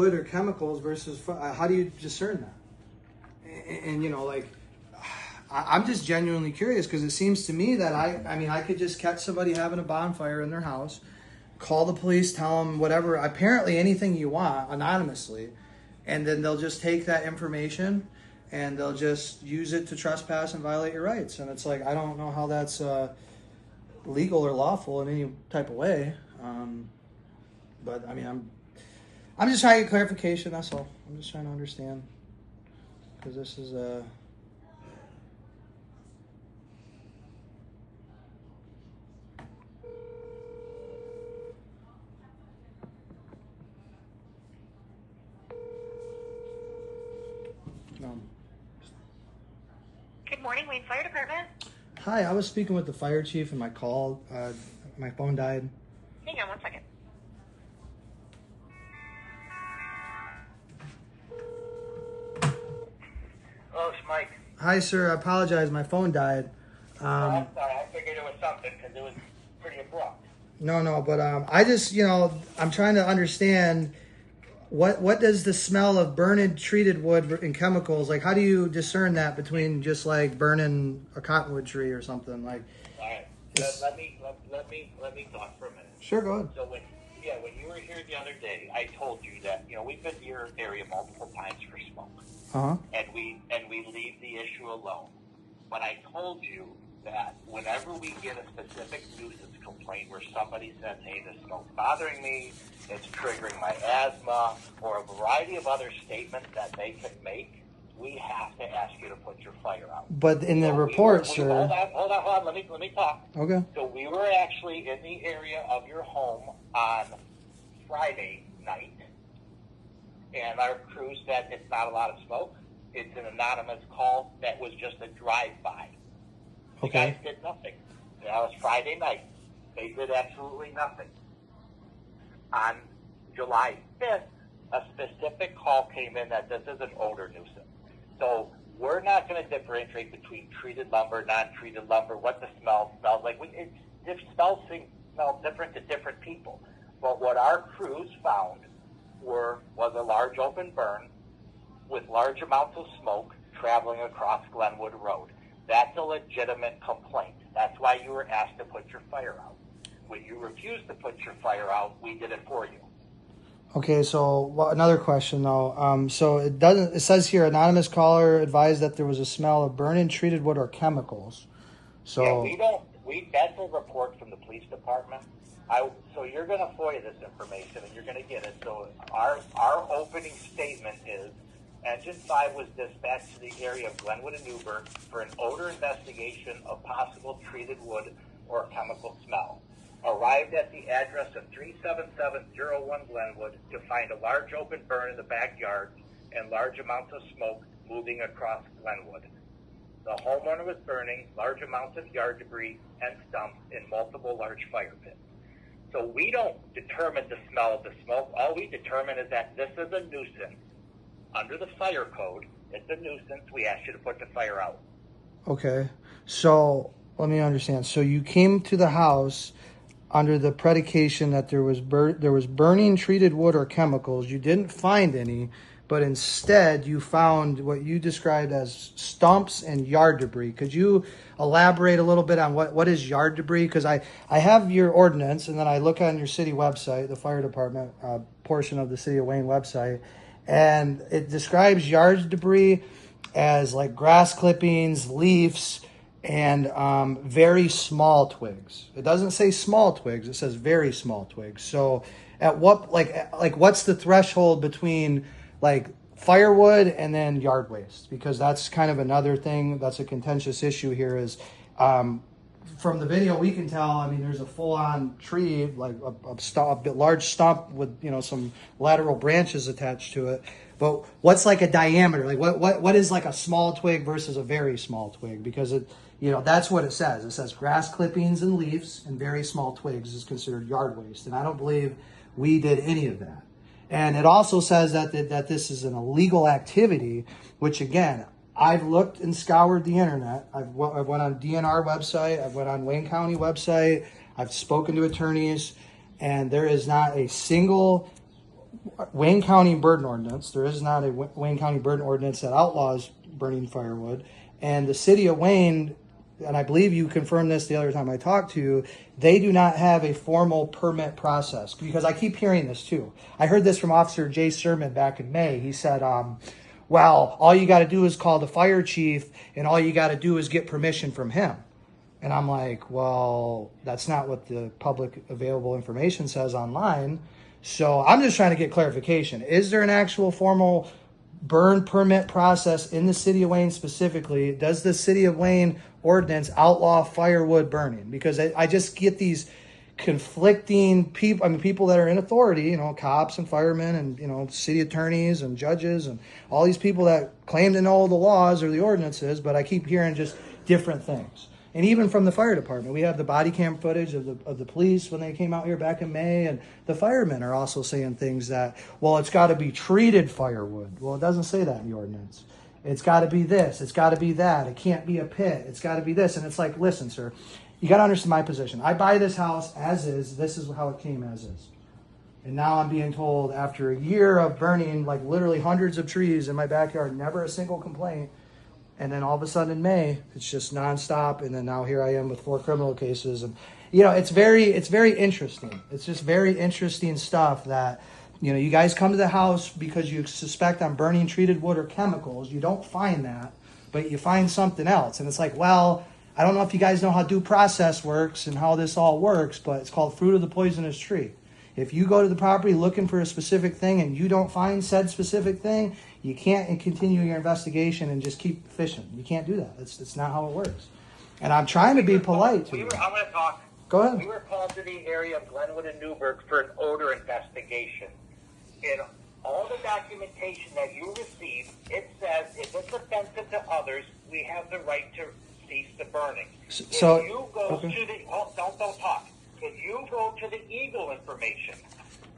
wood or chemicals versus how do you discern that? And you know, like, I'm just genuinely curious because it seems to me that I mean, I could just catch somebody having a bonfire in their house, call the police, tell them whatever, apparently anything you want anonymously, and then they'll just take that information and they'll just use it to trespass and violate your rights. And it's like, I don't know how that's legal or lawful in any type of way. But I mean, I'm just trying to get clarification. That's all. I'm just trying to understand because this is Good morning, Wayne Fire Department. Hi, I was speaking with the fire chief and my phone died. Hang on one second. Oh, it's Mike. Hi, sir. I apologize. My phone died. I'm sorry. I figured it was something because it was pretty abrupt. No, but I just, you know, I'm trying to understand what does the smell of burning treated wood and chemicals, like, how do you discern that between just like burning a cottonwood tree or something like? All right. Let me talk for a minute. Sure, go ahead. So when you were here the other day, I told you that, you know, we've been to your area multiple times for smoke. Uh-huh. And we leave the issue alone. But I told you that whenever we get a specific nuisance complaint where somebody says, hey, the smoke's bothering me, it's triggering my asthma, or a variety of other statements that they can make, we have to ask you to put your fire out. But in the report, sir. Hold on. Let me talk. Okay. So we were actually in the area of your home on Friday night, and our crew said it's not a lot of smoke. It's an anonymous call that was just a drive-by. The guys did nothing. That was Friday night. They did absolutely nothing. On July 5th, a specific call came in that this is an odor nuisance. So we're not going to differentiate between treated lumber, non-treated lumber, what the smell smells like. It smells different to different people. But what our crews found was a large open burn with large amounts of smoke traveling across Glenwood Road. That's a legitimate complaint. That's why you were asked to put your fire out. When you refused to put your fire out, we did it for you. Okay, so another question though. So it says here, anonymous caller advised that there was a smell of burning treated wood or chemicals. So yeah, that's a report from the police department. So you're going to FOIA this information and you're going to get it. So our opening statement is, Engine 5 was dispatched to the area of Glenwood and Newburgh for an odor investigation of possible treated wood or chemical smell. Arrived at the address of 37701 Glenwood to find a large open burn in the backyard and large amounts of smoke moving across Glenwood. The homeowner was burning large amounts of yard debris and stumps in multiple large fire pits. So we don't determine the smell of the smoke. All we determine is that this is a nuisance. Under the fire code, it's a nuisance. We ask you to put the fire out. Okay, so let me understand. So you came to the house under the predication that there was burning treated wood or chemicals. You didn't find any, but instead you found what you described as stumps and yard debris. Could you elaborate a little bit on what is yard debris? Because I have your ordinance, and then I look on your city website, the fire department portion of the City of Wayne website, and it describes yard debris as like grass clippings, leaves, and very small twigs. It doesn't say small twigs, it says very small twigs. So at what, like what's the threshold between like firewood and then yard waste? Because that's kind of another thing that's a contentious issue here is, from the video we can tell, I mean, there's a full-on tree, like a large stump with, you know, some lateral branches attached to it. But what's like a diameter? Like what is like a small twig versus a very small twig? Because it, you know, that's what it says. It says grass clippings and leaves and very small twigs is considered yard waste. And I don't believe we did any of that. And it also says that this is an illegal activity, which again, I've looked and scoured the internet. I've went on DNR website. I've went on Wayne County website. I've spoken to attorneys, and there is not a single Wayne County burden ordinance. There is not a Wayne County burden ordinance that outlaws burning firewood. And the city of Wayne, and I believe you confirmed this the other time I talked to you, they do not have a formal permit process, because I keep hearing this too. I heard this from Officer Jay Sermon back in May. He said, well, all you got to do is call the fire chief, and all you got to do is get permission from him. And I'm like, well, that's not what the public available information says online. So I'm just trying to get clarification. Is there an actual formal burn permit process in the city of Wayne specifically? Does the city of Wayne ordinance outlaw firewood burning? Because I just get these conflicting people. I mean, people that are in authority, you know, cops and firemen and, you know, city attorneys and judges and all these people that claim to know the laws or the ordinances, but I keep hearing just different things. And even from the fire department, we have the body cam footage of the police when they came out here back in May, and the firemen are also saying things that, well, it's got to be treated firewood. Well, it doesn't say that in the ordinance. It's got to be this. It's got to be that. It can't be a pit. It's got to be this. And it's like, listen, sir, you got to understand my position. I buy this house as is. This is how it came as is. And now I'm being told after a year of burning like literally hundreds of trees in my backyard, never a single complaint. And then all of a sudden in May, it's just nonstop. And then now here I am with 4 criminal cases. And, you know, it's very interesting. It's just very interesting stuff that, you know, you guys come to the house because you suspect I'm burning treated wood or chemicals. You don't find that, but you find something else. And it's like, well, I don't know if you guys know how due process works and how this all works, but it's called fruit of the poisonous tree. If you go to the property looking for a specific thing and you don't find said specific thing, you can't continue your investigation and just keep fishing. You can't do that. It's not how it works. And I'm trying to be polite to you. I'm going to talk. Go ahead. We were called to the area of Glenwood and Newburgh for an odor investigation. In all the documentation that you receive, it says if it's offensive to others, we have the right to cease the burning. So, if you go okay. to the don't talk. If you go to the Eagle information,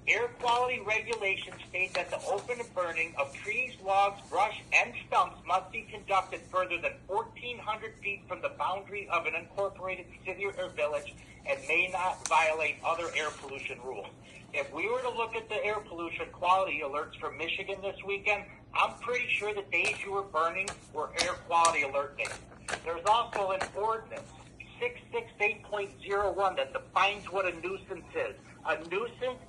air quality regulations state that the open burning of trees, logs, brush, and stumps must be conducted further than 1,400 feet from the boundary of an incorporated city or village and may not violate other air pollution rules. If we were to look at the air pollution quality alerts from Michigan this weekend, I'm pretty sure the days you were burning were air quality alert days. There's also an ordinance, 668.01, that defines what a nuisance is. A nuisance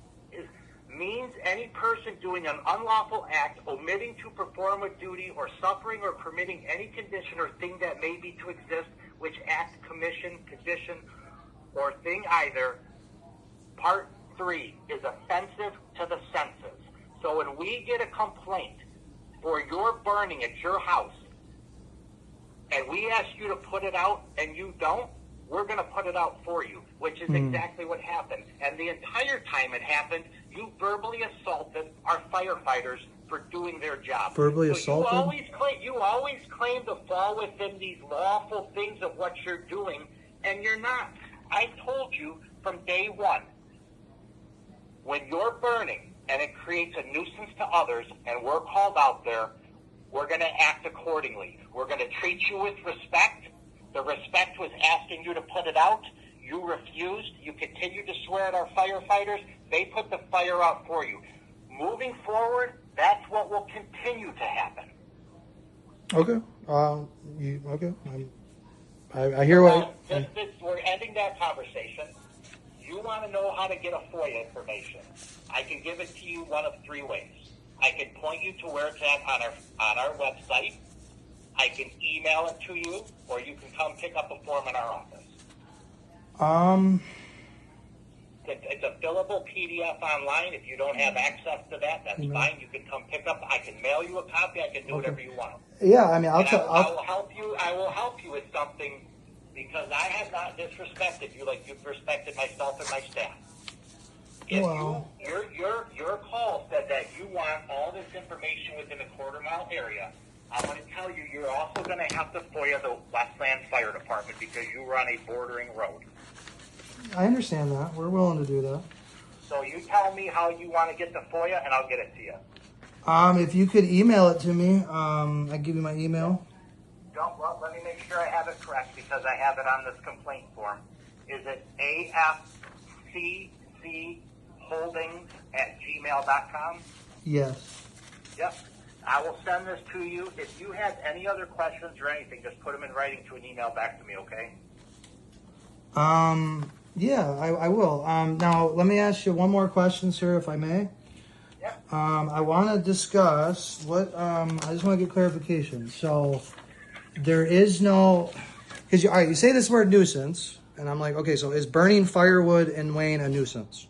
means any person doing an unlawful act, omitting to perform a duty, or suffering or permitting any condition or thing that may be to exist, which act, commission, condition, or thing either. Part 3 is offensive to the senses. So when we get a complaint for your burning at your house, and we ask you to put it out and you don't, we're going to put it out for you, which is exactly what happened. And the entire time it happened, you verbally assaulted our firefighters for doing their job. Verbally so assaulted? You always claim to fall within these lawful things of what you're doing, and you're not. I told you from day one, when you're burning and it creates a nuisance to others and we're called out there, we're going to act accordingly. We're going to treat you with respect. The respect was asking you to put it out. You refused. You continued to swear at our firefighters. They put the fire out for you. Moving forward, that's what will continue to happen. Okay. Okay. I hear what... We're ending that conversation. You want to know how to get a FOIA information. I can give it to you one of 3 ways. I can point you to where it's at on our website. I can email it to you, or you can come pick up a form in our office. It's a fillable PDF online. If you don't have access to that, that's fine. You can come pick up. I can mail you a copy. I can do whatever you want. Yeah, I mean, I will help you. I will help you with something because I have not disrespected you like you've respected myself and my staff. If your call said that you want all this information within a quarter-mile area, I'm going to tell you, you're also going to have to FOIA the Westland Fire Department because you run a bordering road. I understand that. We're willing to do that. So you tell me how you want to get the FOIA, and I'll get it to you. If you could email it to me, I give you my email. Let me make sure I have it correct because I have it on this complaint form. Is it AFCC Holdings @gmail.com. Yes. Yep. I will send this to you. If you have any other questions or anything, just put them in writing to an email back to me, okay? Yeah, I will. Now, let me ask you one more question, sir, if I may. Yep. I want to discuss what, I just want to get clarification. So, there is no, because all right, you say this word nuisance, and I'm like, okay, so is burning firewood in Wayne a nuisance?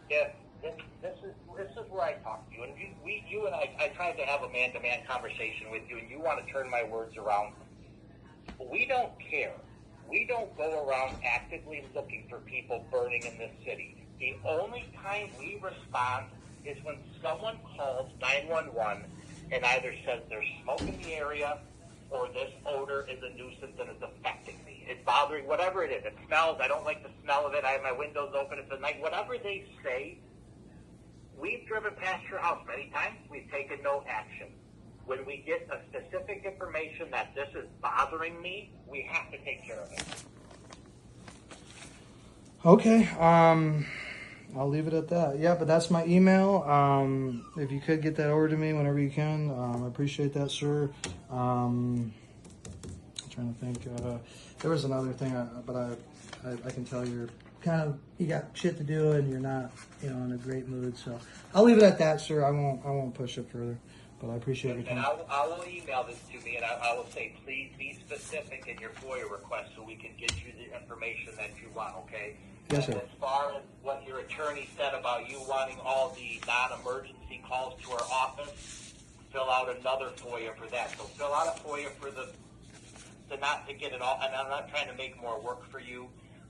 Yeah, this is where I talk to you, and you and I tried to have a man-to-man conversation with you, and you want to turn my words around. We don't care. We don't go around actively looking for people burning in this city. The only time we respond is when someone calls 911 and either says there's smoke in the area or this odor is a nuisance and is affecting me. It's bothering, whatever it is. It smells. I don't like the smell of it. I have my windows open at the night. Whatever they say, we've driven past your house many times. We've taken no action. When we get a specific information that this is bothering me, we have to take care of it. Okay, I'll leave it at that. Yeah, but that's my email. If you could get that over to me whenever you can, I appreciate that, sir. I'm trying to think. There was another thing, but I can tell you got shit to do and you're not, in a great mood. So I'll leave it at that, sir. I won't push it further. But I appreciate your And time. I will email this to me, and I will say, please be specific in your FOIA request so we can get you the information that you want, okay? Yes, sir. And as far as what your attorney said about you wanting all the non-emergency calls to our office, fill out another FOIA for that. So fill out a FOIA for not to get it all, and I'm not trying to make more work for you,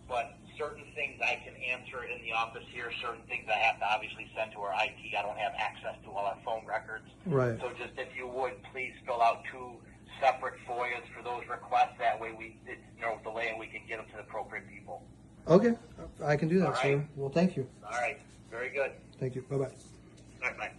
but certain things I can answer in the office here, certain things I have to obviously send to our IT. I don't have access to all our phone records. Right. So just if you would, please fill out 2 separate FOIAs for those requests. That way it's no delay and we can get them to the appropriate people. Okay, I can do that, All right. sir. Well, thank you. All right. Very good. Thank you. Bye-bye. All right, bye.